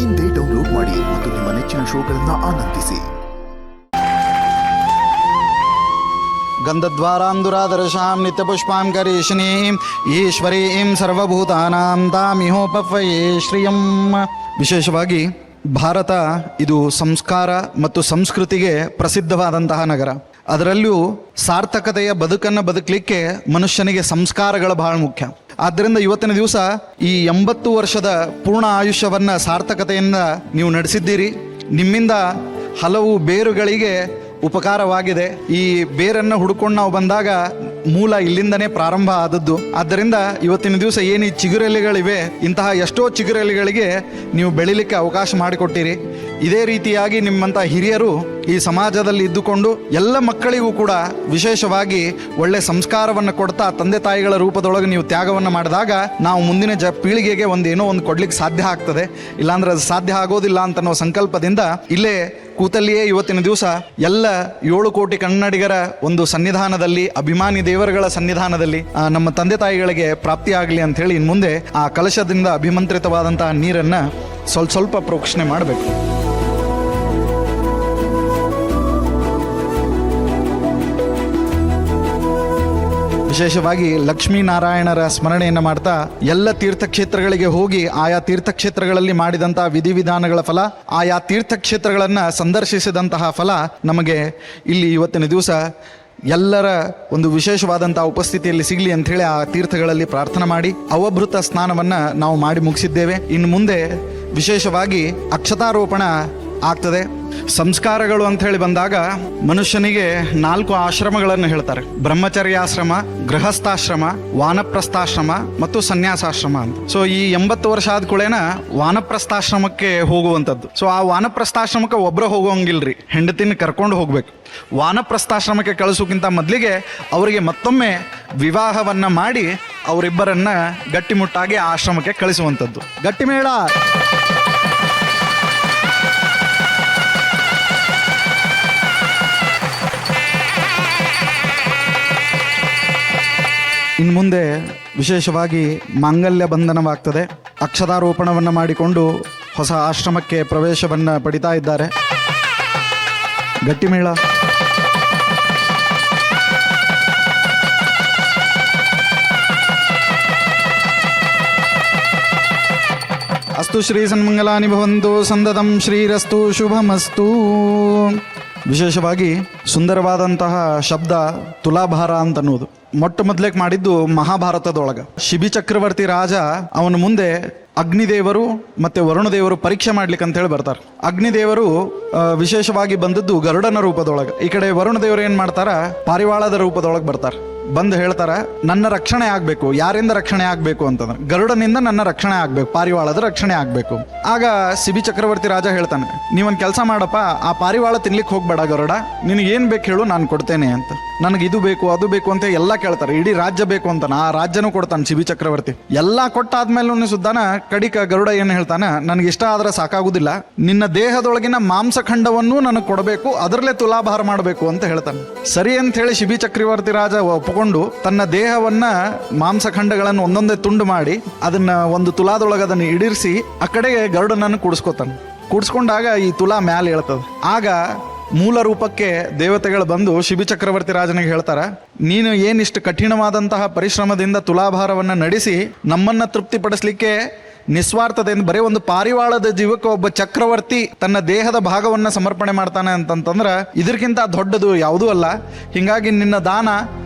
ಇಂದೇ ಡೌನ್ಲೋಡ್ ಮಾಡಿ ಮತ್ತು ನಿಮ್ಮ ನೆಚ್ಚಿನ ಶೋಗಳನ್ನು ಆನಂದಿಸಿ. ಗಂಧದ್ವಾರಾಂದುರಾದರ್ಶಾಂ ನಿತ್ಯಪುಷ್ಪಾಂ ಕರೀಶಿನೀಂ ಈಶ್ವರೀಂ ಸರ್ವಭೂತಾನಾಂ ತಾಮಿಹೋಪಫಯೇ ಶ್ರಿಯಂ. ವಿಶೇಷವಾಗಿ ಭಾರತ ಇದು ಸಂಸ್ಕಾರ ಮತ್ತು ಸಂಸ್ಕೃತಿಗೆ ಪ್ರಸಿದ್ಧವಾದಂತಹ ನಗರ. ಅದರಲ್ಲೂ ಸಾರ್ಥಕತೆಯ ಬದುಕನ್ನು ಬದುಕಲಿಕ್ಕೆ ಮನುಷ್ಯನಿಗೆ ಸಂಸ್ಕಾರಗಳು ಬಹಳ ಮುಖ್ಯ. ಆದ್ದರಿಂದ ಇವತ್ತಿನ ದಿವಸ ಈ 80 ವರ್ಷದ ಪೂರ್ಣ ಆಯುಷ್ಯವನ್ನು ಸಾರ್ಥಕತೆಯಿಂದ ನೀವು ನಡೆಸಿದ್ದೀರಿ. ನಿಮ್ಮಿಂದ ಹಲವು ಬೇರುಗಳಿಗೆ ಉಪಕಾರವಾಗಿದೆ. ಈ ಬೇರನ್ನು ಹುಡ್ಕೊಂಡು ನಾವು ಬಂದಾಗ ಮೂಲ ಇಲ್ಲಿಂದನೇ ಪ್ರಾರಂಭ ಆದದ್ದು. ಆದ್ದರಿಂದ ಇವತ್ತಿನ ದಿವಸ ಏನು ಈ ಚಿಗುರೆಲೆಗಳಿವೆ, ಇಂತಹ ಎಷ್ಟೋ ಚಿಗುರೆಲೆಗಳಿಗೆ ನೀವು ಬೆಳಿಲಿಕ್ಕೆ ಅವಕಾಶ ಮಾಡಿಕೊಟ್ಟಿರಿ. ಇದೇ ರೀತಿಯಾಗಿ ನಿಮ್ಮಂಥ ಹಿರಿಯರು ಈ ಸಮಾಜದಲ್ಲಿ ಇದ್ದುಕೊಂಡು ಎಲ್ಲ ಮಕ್ಕಳಿಗೂ ಕೂಡ ವಿಶೇಷವಾಗಿ ಒಳ್ಳೆ ಸಂಸ್ಕಾರವನ್ನು ಕೊಡ್ತಾ ತಂದೆ ತಾಯಿಗಳ ರೂಪದೊಳಗೆ ನೀವು ತ್ಯಾಗವನ್ನು ಮಾಡಿದಾಗ ನಾವು ಮುಂದಿನ ಪೀಳಿಗೆಗೆ ಏನೋ ಒಂದು ಕೊಡ್ಲಿಕ್ಕೆ ಸಾಧ್ಯ ಆಗ್ತದೆ. ಇಲ್ಲಾಂದ್ರೆ ಅದು ಸಾಧ್ಯ ಆಗೋದಿಲ್ಲ ಅಂತ ಅನ್ನೋ ಸಂಕಲ್ಪದಿಂದ ಇಲ್ಲೇ ಕೂತಲ್ಲಿಯೇ ಇವತ್ತಿನ ದಿವಸ ಎಲ್ಲ 7 ಕೋಟಿ ಕನ್ನಡಿಗರ ಒಂದು ಸನ್ನಿಧಾನದಲ್ಲಿ, ಅಭಿಮಾನಿ ದೇವರುಗಳ ಸನ್ನಿಧಾನದಲ್ಲಿ ನಮ್ಮ ತಂದೆ ತಾಯಿಗಳಿಗೆ ಪ್ರಾಪ್ತಿಯಾಗಲಿ ಅಂತ ಹೇಳಿ ಇನ್ನು ಮುಂದೆ ಆ ಕಲಶದಿಂದ ಅಭಿಮಂತ್ರಿತವಾದಂತಹ ನೀರನ್ನು ಸ್ವಲ್ಪ ಪ್ರೋಕ್ಷಣೆ ಮಾಡಬೇಕು. ವಿಶೇಷವಾಗಿ ಲಕ್ಷ್ಮೀನಾರಾಯಣರ ಸ್ಮರಣೆಯನ್ನು ಮಾಡ್ತಾ ಎಲ್ಲ ತೀರ್ಥಕ್ಷೇತ್ರಗಳಿಗೆ ಹೋಗಿ ಆಯಾ ತೀರ್ಥಕ್ಷೇತ್ರಗಳಲ್ಲಿ ಮಾಡಿದಂತಹ ವಿಧಿವಿಧಾನಗಳ ಫಲ, ಆಯಾ ತೀರ್ಥಕ್ಷೇತ್ರಗಳನ್ನು ಸಂದರ್ಶಿಸಿದಂತಹ ಫಲ ನಮಗೆ ಇಲ್ಲಿ ಇವತ್ತಿನ ದಿವಸ ಎಲ್ಲರ ಒಂದು ವಿಶೇಷವಾದಂತಹ ಉಪಸ್ಥಿತಿಯಲ್ಲಿ ಸಿಗಲಿ ಅಂಥೇಳಿ ಆ ತೀರ್ಥಗಳಲ್ಲಿ ಪ್ರಾರ್ಥನೆ ಮಾಡಿ ಅವಭೃತ ಸ್ನಾನವನ್ನು ನಾವು ಮಾಡಿ ಮುಗಿಸಿದ್ದೇವೆ. ಇನ್ನು ಮುಂದೆ ವಿಶೇಷವಾಗಿ ಅಕ್ಷತಾರೋಪಣ ಆಗ್ತದೆ. ಸಂಸ್ಕಾರಗಳು ಅಂತ ಹೇಳಿ ಬಂದಾಗ ಮನುಷ್ಯನಿಗೆ 4 ಆಶ್ರಮಗಳನ್ನು ಹೇಳ್ತಾರೆ: ಬ್ರಹ್ಮಚರ್ಯಾಶ್ರಮ, ಗೃಹಸ್ಥಾಶ್ರಮ, ವಾನಪ್ರಸ್ಥಾಶ್ರಮ ಮತ್ತು ಸನ್ಯಾಸಾಶ್ರಮ ಅಂತ. ಸೊ ಈ 80 ವರ್ಷ ಆದ ಕೂಡೇನ ವಾನಪ್ರಸ್ಥಾಶ್ರಮಕ್ಕೆ ಹೋಗುವಂಥದ್ದು. ಸೊ ಆ ವಾನಪ್ರಸ್ಥಾಶ್ರಮಕ್ಕೆ ಒಬ್ಬರು ಹೋಗೋಂಗಿಲ್ರಿ, ಹೆಂಡತಿನ ಕರ್ಕೊಂಡು ಹೋಗ್ಬೇಕು. ವಾನಪ್ರಸ್ಥಾಶ್ರಮಕ್ಕೆ ಕಳಿಸೋಕ್ಕಿಂತ ಮೊದಲಿಗೆ ಅವರಿಗೆ ಮತ್ತೊಮ್ಮೆ ವಿವಾಹವನ್ನ ಮಾಡಿ ಅವರಿಬ್ಬರನ್ನ ಗಟ್ಟಿಮುಟ್ಟಾಗಿ ಆ ಆಶ್ರಮಕ್ಕೆ ಕಳಿಸುವಂಥದ್ದು. ಗಟ್ಟಿಮೇಳ. ಇನ್ನು ಮುಂದೆ ವಿಶೇಷವಾಗಿ ಮಾಂಗಲ್ಯ ಬಂಧನವಾಗ್ತದೆ. ಅಕ್ಷತಾರೋಪಣವನ್ನು ಮಾಡಿಕೊಂಡು ಹೊಸ ಆಶ್ರಮಕ್ಕೆ ಪ್ರವೇಶವನ್ನು ಪಡಿತಾ ಇದ್ದಾರೆ. ಗಟ್ಟಿಮೇಳ. ಅಸ್ತು ಶ್ರೀ ಸನ್ಮಂಗಲಾನಿ ಭವಂತು ಸಂದತಂ ಶ್ರೀರಸ್ತು ಶುಭಮಸ್ತು. ವಿಶೇಷವಾಗಿ ಸುಂದರವಾದಂತಹ ಶಬ್ದ ತುಲಾಭಾರ ಅಂತ ಅನ್ನೋದು ಮೊಟ್ಟ ಮೊದಲೇಕ್ ಮಾಡಿದ್ದು ಮಹಾಭಾರತದೊಳಗೆ. ಶಿಬಿ ಚಕ್ರವರ್ತಿ ರಾಜ ಅವನ ಮುಂದೆ ಅಗ್ನಿದೇವರು ಮತ್ತೆ ವರುಣದೇವರು ಪರೀಕ್ಷೆ ಮಾಡ್ಲಿಕ್ಕೆ ಅಂತ ಹೇಳಿ ಬರ್ತಾರೆ. ಅಗ್ನಿದೇವರು ವಿಶೇಷವಾಗಿ ಬಂದದ್ದು ಗರುಡನ ರೂಪದೊಳಗೆ. ಈ ಕಡೆ ವರುಣದೇವರು ಏನ್ ಮಾಡ್ತಾರ, ಪಾರಿವಾಳದ ರೂಪದೊಳಗೆ ಬರ್ತಾರೆ. ಬಂದು ಹೇಳ್ತಾರ, ನನ್ನ ರಕ್ಷಣೆ ಆಗ್ಬೇಕು. ಯಾರಿಂದ ರಕ್ಷಣೆ ಆಗ್ಬೇಕು ಅಂತಂದ್ರೆ ಗರುಡನಿಂದ ನನ್ನ ರಕ್ಷಣೆ ಆಗ್ಬೇಕು, ಪಾರಿವಾಳದ ರಕ್ಷಣೆ ಆಗ್ಬೇಕು. ಆಗ ಶಿಬಿ ಚಕ್ರವರ್ತಿ ರಾಜ ಹೇಳ್ತಾನೆ, ನೀವೊಂದು ಕೆಲಸ ಮಾಡಪ್ಪ, ಆ ಪಾರಿವಾಳ ತಿನ್ಲಿಕ್ಕೆ ಹೋಗ್ಬೇಡ ಗರುಡ, ನಿನಗೆ ಏನ್ ಬೇಕು ಹೇಳು, ನಾನು ಕೊಡ್ತೇನೆ ಅಂತ. ನನಗೆ ಇದು ಬೇಕು ಅದು ಬೇಕು ಅಂತ ಎಲ್ಲ ಕೇಳ್ತಾರೆ. ಇಡೀ ರಾಜ್ಯ ಬೇಕು ಅಂತಾನ, ಆ ರಾಜ್ಯನೂ ಕೊಡ್ತಾನೆ ಶಿಬಿ ಚಕ್ರವರ್ತಿ. ಎಲ್ಲ ಕೊಟ್ಟಾದ್ಮೇಲೂ ಸುದ್ದಾನ ಕಡಿಕ ಗರುಡ ಏನು ಹೇಳ್ತಾನ, ನನಗೆ ಇಷ್ಟ ಆದ್ರೆ ಸಾಕಾಗುದಿಲ್ಲ, ನಿನ್ನ ದೇಹದೊಳಗಿನ ಮಾಂಸಖಂಡವನ್ನು ನನಗೆ ಕೊಡಬೇಕು, ಅದರಲ್ಲೇ ತುಲಾಭಾರ ಮಾಡಬೇಕು ಅಂತ ಹೇಳ್ತಾನೆ. ಸರಿ ಅಂತ ಹೇಳಿ ಶಿಬಿ ಚಕ್ರವರ್ತಿ ರಾಜ ಒಪ್ಪಿಕೊಂಡು ತನ್ನ ದೇಹವನ್ನ ಮಾಂಸಖಂಡಗಳನ್ನು ಒಂದೊಂದೇ ತುಂಡು ಮಾಡಿ ಅದನ್ನ ಒಂದು ತುಲಾದೊಳಗೆ ಅದನ್ನು ಇಡಿರಿಸಿ ಆ ಕಡೆಗೆ ಗರುಡನನ್ನು ಕೂಡಿಸ್ಕೊತಾನೆ. ಕೂಡಿಸ್ಕೊಂಡಾಗ ಈ ತುಲಾ ಮ್ಯಾಲೆ ಹೇಳ್ತದೆ. ಆಗ ಮೂಲ ರೂಪಕ್ಕೆ ದೇವತೆಗಳು ಬಂದು ಶಿಬಿ ಚಕ್ರವರ್ತಿ ರಾಜನಿಗೆ ಹೇಳ್ತಾರ, ನೀನು ಏನಿಷ್ಟು ಕಠಿಣವಾದಂತಹ ಪರಿಶ್ರಮದಿಂದ ತುಲಾಭಾರವನ್ನು ನಡೆಸಿ ನಮ್ಮನ್ನ ತೃಪ್ತಿಪಡಿಸ್ಲಿಕ್ಕೆ ನಿಸ್ವಾರ್ಥತೆಯಿಂದ ಬರೀ ಒಂದು ಪಾರಿವಾಳದ ಜೀವಕ್ಕೆ ಒಬ್ಬ ಚಕ್ರವರ್ತಿ ತನ್ನ ದೇಹದ ಭಾಗವನ್ನ ಸಮರ್ಪಣೆ ಮಾಡ್ತಾನೆ ಅಂತಂತಂದ್ರೆ ಇದಕ್ಕಿಂತ ದೊಡ್ಡದು ಯಾವುದೂ ಅಲ್ಲ. ಹೀಗಾಗಿ ನಿನ್ನ ದಾನ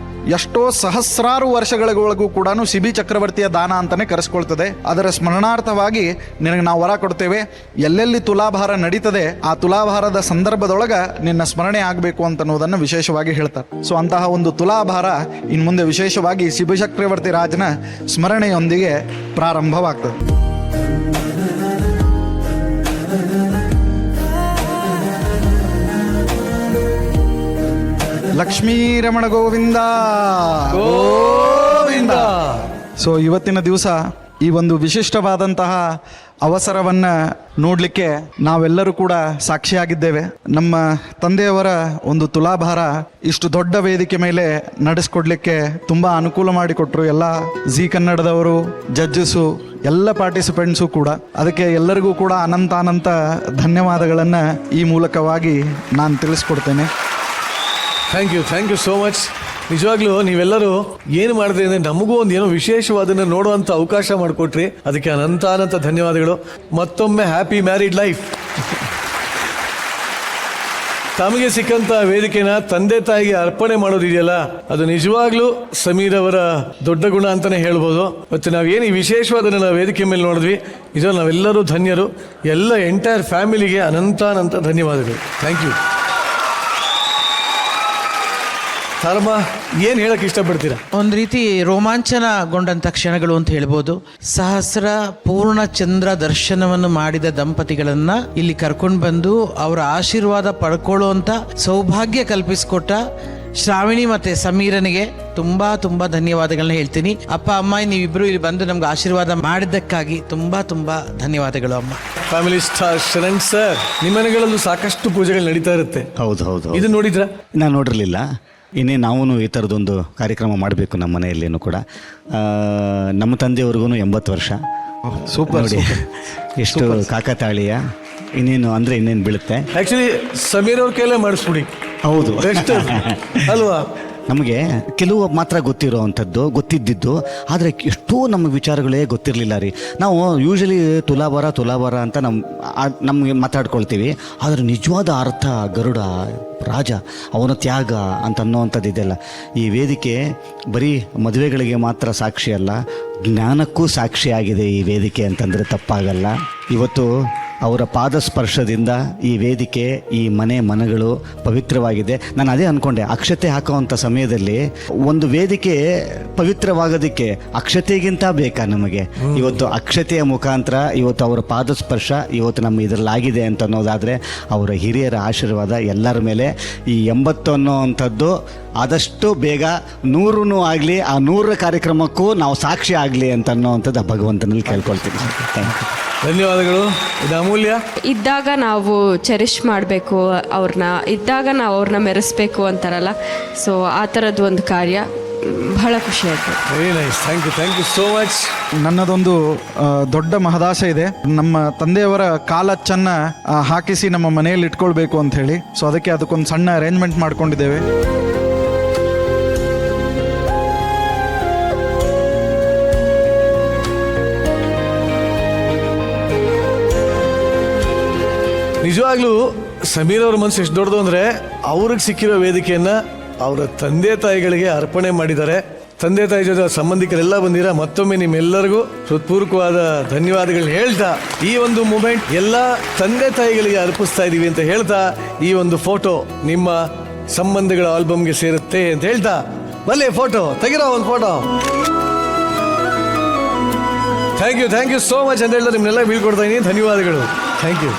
ಎಷ್ಟೋ ಸಹಸ್ರಾರು ವರ್ಷಗಳಿಗೊಳಗೂ ಕೂಡ ಶಿಬಿ ಚಕ್ರವರ್ತಿಯ ದಾನ ಅಂತಾನೆ ಕರೆಸ್ಕೊಳ್ತದೆ. ಅದರ ಸ್ಮರಣಾರ್ಥವಾಗಿ ನಿನಗೆ ನಾವು ವರ ಕೊಡ್ತೇವೆ. ಎಲ್ಲೆಲ್ಲಿ ತುಲಾಭಾರ ನಡೀತದೆ ಆ ತುಲಾಭಾರದ ಸಂದರ್ಭದೊಳಗೆ ನಿನ್ನ ಸ್ಮರಣೆ ಆಗಬೇಕು ಅಂತನ್ನೋದನ್ನು ವಿಶೇಷವಾಗಿ ಹೇಳ್ತಾರೆ. ಸೊ ಅಂತಹ ಒಂದು ತುಲಾಭಾರ ಇನ್ನು ಮುಂದೆ ವಿಶೇಷವಾಗಿ ಶಿಬಿ ಚಕ್ರವರ್ತಿ ರಾಜನ ಸ್ಮರಣೆಯೊಂದಿಗೆ ಪ್ರಾರಂಭವಾಗ್ತದೆ. ಲಕ್ಷ್ಮೀರಮಣ ಗೋವಿಂದ ಗೋವಿಂದ. ಸೊ ಇವತ್ತಿನ ದಿವಸ ಈ ಒಂದು ವಿಶಿಷ್ಟವಾದಂತಹ ಅವಸರವನ್ನು ನೋಡಲಿಕ್ಕೆ ನಾವೆಲ್ಲರೂ ಕೂಡ ಸಾಕ್ಷಿಯಾಗಿದ್ದೇವೆ. ನಮ್ಮ ತಂದೆಯವರ ಒಂದು ತುಲಾಭಾರ ಇಷ್ಟು ದೊಡ್ಡ ವೇದಿಕೆ ಮೇಲೆ ನಡೆಸ್ಕೊಡ್ಲಿಕ್ಕೆ ತುಂಬ ಅನುಕೂಲ ಮಾಡಿಕೊಟ್ರು ಎಲ್ಲ ಜಿ ಕನ್ನಡದವರು, ಜಡ್ಜಸ್ಸು, ಎಲ್ಲ ಪಾರ್ಟಿಸಿಪೆಂಟ್ಸು ಕೂಡ. ಅದಕ್ಕೆ ಎಲ್ಲರಿಗೂ ಕೂಡ ಅನಂತ ಧನ್ಯವಾದಗಳನ್ನು ಈ ಮೂಲಕವಾಗಿ ನಾನು ತಿಳಿಸ್ಕೊಡ್ತೇನೆ. Thank you so much. ನಿಜವಾಗ್ಲೂ ನೀವೆಲ್ಲರೂ ಏನು ಮಾಡಿದ್ರಿ ಅಂದರೆ ನಮಗೂ ಒಂದು ಏನೋ ವಿಶೇಷವಾದನ್ನು ನೋಡುವಂಥ ಅವಕಾಶ ಮಾಡಿಕೊಟ್ರಿ. ಅದಕ್ಕೆ ಅನಂತ ಧನ್ಯವಾದಗಳು. ಮತ್ತೊಮ್ಮೆ ಹ್ಯಾಪಿ ಮ್ಯಾರಿಡ್ ಲೈಫ್. ತಮಗೆ ಸಿಕ್ಕಂಥ ವೇದಿಕೆನ ತಂದೆ ತಾಯಿಗೆ ಅರ್ಪಣೆ ಮಾಡೋದಿದೆಯಲ್ಲ, ಅದು ನಿಜವಾಗ್ಲೂ ಸಮೀರ್ ಅವರ ದೊಡ್ಡ ಗುಣ ಅಂತಲೇ ಹೇಳ್ಬೋದು. ಮತ್ತು ನಾವೇನು ಈ ವಿಶೇಷವಾದನ್ನು ನಾವು ವೇದಿಕೆ ಮೇಲೆ ನೋಡಿದ್ವಿ, ನಿಜವಾಗ್ಲೂ ನಾವೆಲ್ಲರೂ ಧನ್ಯರು. ಎಲ್ಲ ಎಂಟೈರ್ ಫ್ಯಾಮಿಲಿಗೆ ಅನಂತ ಧನ್ಯವಾದಗಳು. Thank you. ಸಾರಮ್ಮ, ಏನು ಹೇಳಕ್ಕೆ ಇಷ್ಟಪಡ್ತೀರಾ? ಒಂದು ರೀತಿ ರೋಮಾಂಚನಗೊಂಡಂಥ ಕ್ಷಣಗಳು ಅಂತ ಹೇಳ್ಬೋದು. ಸಹಸ್ರ ಪೂರ್ಣ ಚಂದ್ರ ದರ್ಶನವನ್ನು ಮಾಡಿದ ದಂಪತಿಗಳನ್ನು ಇಲ್ಲಿ ಕರ್ಕೊಂಡು ಬಂದು ಅವರ ಆಶೀರ್ವಾದ ಪಡ್ಕೊಳ್ಳುವಂಥ ಸೌಭಾಗ್ಯ ಕಲ್ಪಿಸಿಕೊಟ್ಟ ಶ್ರಾವಣಿ ಮತ್ತು ಸಮೀರನಿಗೆ ತುಂಬ ಧನ್ಯವಾದಗಳನ್ನ ಹೇಳ್ತೀನಿ. ಅಪ್ಪ ಅಮ್ಮ, ನೀವಿಬ್ಬರು ಇಲ್ಲಿ ಬಂದು ನಮ್ಗೆ ಆಶೀರ್ವಾದ ಮಾಡಿದ್ದಕ್ಕಾಗಿ ತುಂಬ ಧನ್ಯವಾದಗಳು ಅಮ್ಮ. ಫ್ಯಾಮಿಲಿ ಸ್ಟಾರ್ ಶರಣ್ ಸರ್, ನಿಮ್ಮ ಮನೆಗಳಲ್ಲೂ ಸಾಕಷ್ಟು ಪೂಜೆಗಳು ನಡೀತಾ ಇರುತ್ತೆ. ಹೌದು. ಇದು ನೋಡಿದ್ರಾ? ನಾನು ನೋಡಿರಲಿಲ್ಲ. ಇನ್ನೇ ನಾವು ಈ ಥರದೊಂದು ಕಾರ್ಯಕ್ರಮ ಮಾಡಬೇಕು ನಮ್ಮ ಮನೆಯಲ್ಲೇನು ಕೂಡ. ನಮ್ಮ ತಂದೆಯವ್ರಿಗೂ 80 ವರ್ಷ. ಸೂಪರ್ ನೋಡಿ ಎಷ್ಟು ಕಾಕತಾಳೀಯ. ಇನ್ನೇನು ಬೀಳುತ್ತೆ. ಆ್ಯಕ್ಚುಲಿ ಸಮೀರ್ ಅವ್ರ ಕೈಲೇ ಮಾಡಿಸ್ಬಿಡಿ. ಹೌದು, ಬೆಸ್ಟ್ ಅಲ್ವಾ? ನಮಗೆ ಕೆಲವು ಮಾತ್ರ ಗೊತ್ತಿದ್ದಿದ್ದು, ಆದರೆ ಎಷ್ಟೋ ನಮ್ಮ ವಿಚಾರಗಳೇ ಗೊತ್ತಿರಲಿಲ್ಲ ರೀ. ನಾವು ಯೂಶಲಿ ತುಲಾಭಾರ ಅಂತ ನಮಗೆ ಮಾತಾಡ್ಕೊಳ್ತೀವಿ. ಆದರೆ ನಿಜವಾದ ಅರ್ಥ ಗರುಡ ರಾಜ, ಅವನ ತ್ಯಾಗ ಅಂತ ಅನ್ನೋವಂಥದ್ದು ಇದೆಯಲ್ಲ. ಈ ವೇದಿಕೆ ಬರೀ ಮದುವೆಗಳಿಗೆ ಮಾತ್ರ ಸಾಕ್ಷಿ ಅಲ್ಲ, ಜ್ಞಾನಕ್ಕೂ ಸಾಕ್ಷಿಯಾಗಿದೆ ಈ ವೇದಿಕೆ ಅಂತಂದರೆ ತಪ್ಪಾಗಲ್ಲ. ಇವತ್ತು ಅವರ ಪಾದ ಸ್ಪರ್ಶದಿಂದ ಈ ವೇದಿಕೆ, ಈ ಮನೆಗಳು ಪವಿತ್ರವಾಗಿದೆ. ನಾನು ಅದೇ ಅಂದ್ಕೊಂಡೆ, ಅಕ್ಷತೆ ಹಾಕುವಂಥ ಸಮಯದಲ್ಲಿ ಒಂದು ವೇದಿಕೆ ಪವಿತ್ರವಾಗೋದಕ್ಕೆ ಅಕ್ಷತೆಗಿಂತ ಬೇಕಾ ನಮಗೆ? ಇವತ್ತು ಅಕ್ಷತೆಯ ಮುಖಾಂತರ ಇವತ್ತು ಅವರ ಪಾದ ಸ್ಪರ್ಶ ಇವತ್ತು ನಮ್ಮ ಇದರಲ್ಲಾಗಿದೆ ಅಂತ ಅನ್ನೋದಾದರೆ, ಅವರ ಹಿರಿಯರ ಆಶೀರ್ವಾದ ಎಲ್ಲರ ಮೇಲೆ. ಈ 80 ಅನ್ನೋವಂಥದ್ದು ಆದಷ್ಟು ಬೇಗ 100 ಆಗಲಿ, ಆ 100ರ ಕಾರ್ಯಕ್ರಮಕ್ಕೂ ನಾವು ಸಾಕ್ಷಿ ಆಗಲಿ ಅಂತ ಅನ್ನೋವಂಥದ್ದು ಭಗವಂತನಲ್ಲಿ ಕೇಳ್ಕೊಳ್ತೀನಿ. Thank you. ಧನ್ಯವಾದಗಳು. ಇದು ಅಮೂಲ್ಯ. ಇದ್ದಾಗ ನಾವು ಚೆರಿಷ್ ಮಾಡಬೇಕು ಅವ್ರನ್ನ, ಇದ್ದಾಗ ನಾವು ಅವ್ರನ್ನ ಮೆರೆಸ್ಬೇಕು ಅಂತಾರಲ್ಲ, ಸೊ ಆ ಥರದ್ದು ಒಂದು ಕಾರ್ಯ ಬಹಳ ಖುಷಿ ಆಯಿತು. Very nice. Thank you so much. ನನ್ನದೊಂದು ದೊಡ್ಡ ಮಹದಾಸೆ ಇದೆ. ನಮ್ಮ ತಂದೆಯವರ ಕಾಲಚ್ಚನ್ನು ಹಾಕಿಸಿ ನಮ್ಮ ಮನೆಯಲ್ಲಿ ಇಟ್ಕೊಳ್ಬೇಕು ಅಂತ ಹೇಳಿ. ಸೊ ಅದಕ್ಕೊಂದು ಸಣ್ಣ ಅರೇಂಜ್ಮೆಂಟ್ ಮಾಡ್ಕೊಂಡಿದ್ದೇವೆ. ನಿಜವಾಗ್ಲೂ ಸಮೀರ್ ಅವ್ರ ಮನಸ್ಸು ಎಷ್ಟು ದೊಡ್ಡದು ಅಂದರೆ, ಅವ್ರಿಗೆ ಸಿಕ್ಕಿರೋ ವೇದಿಕೆಯನ್ನು ಅವರ ತಂದೆ ತಾಯಿಗಳಿಗೆ ಅರ್ಪಣೆ ಮಾಡಿದ್ದಾರೆ. ತಂದೆ ತಾಯಿ ಜೊತೆ ಸಂಬಂಧಿಕರೆಲ್ಲ ಬಂದಿರ. ಮತ್ತೊಮ್ಮೆ ನಿಮ್ಮೆಲ್ಲರಿಗೂ ಹೃತ್ಪೂರ್ವಕವಾದ ಧನ್ಯವಾದಗಳು ಹೇಳ್ತಾ, ಈ ಒಂದು ಮೂಮೆಂಟ್ ಎಲ್ಲ ತಂದೆ ತಾಯಿಗಳಿಗೆ ಅರ್ಪಿಸ್ತಾ ಇದ್ದೀವಿ ಅಂತ ಹೇಳ್ತಾ, ಈ ಒಂದು ಫೋಟೋ ನಿಮ್ಮ ಸಂಬಂಧಗಳ ಆಲ್ಬಮ್ಗೆ ಸೇರುತ್ತೆ ಅಂತ ಹೇಳ್ತಾ, ಬನ್ನಿ ಫೋಟೋ ತೆಗಿರೋ ಒಂದು photo. Thank you so much ಅಂತ ಹೇಳ್ತಾ ನಿಮ್ಮನ್ನೆಲ್ಲ ಬೀಳ್ಕೊಡ್ತಾ ಇದ್ದೀನಿ. ಧನ್ಯವಾದಗಳು. Thank you.